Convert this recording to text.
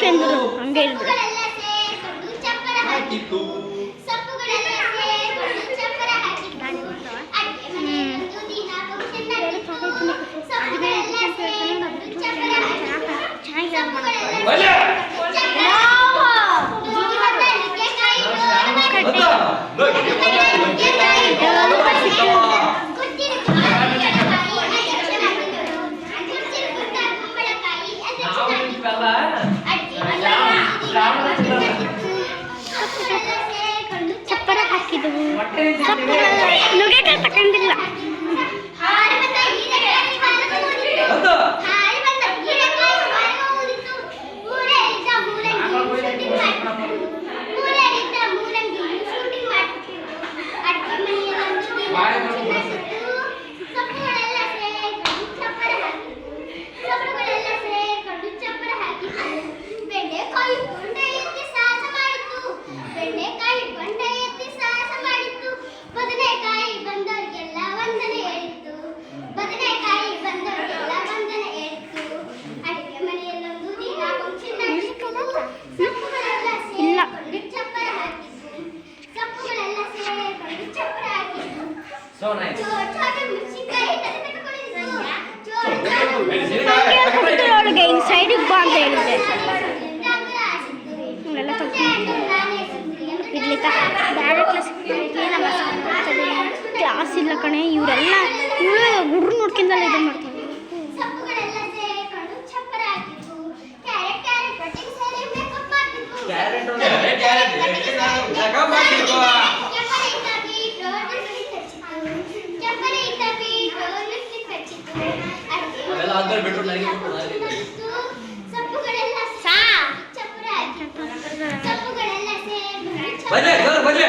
ಚಂದ್ರು ಹಂಗೆ ಹೇಳಿದ್ರು. ಚಪ್ಪರ ಹಾಕಿದವು, ನುಗ್ಗೆಕಾಯಿ ತಗೊಂಡಿಲ್ಲ. ಅವಳಿಗೆ ಹಿಂಗೆ ಸೈಡಿಗೆ ಬಾ ಅಂತ ಹೇಳಿದ್ದೆ. ಎಲ್ಲ ಇರ್ಲಿಕ್ಕ ಬೇರೆ ಕ್ಲಾಸ್ ಇಲ್ಲ ಕಣೆ. ಇವರೆಲ್ಲ ಹುಡುಗರು ನೋಡ್ಕೊಂಡಲ್ಲ ಇದು ಮಾಡ್ತಾರೆ. ಬಜೆ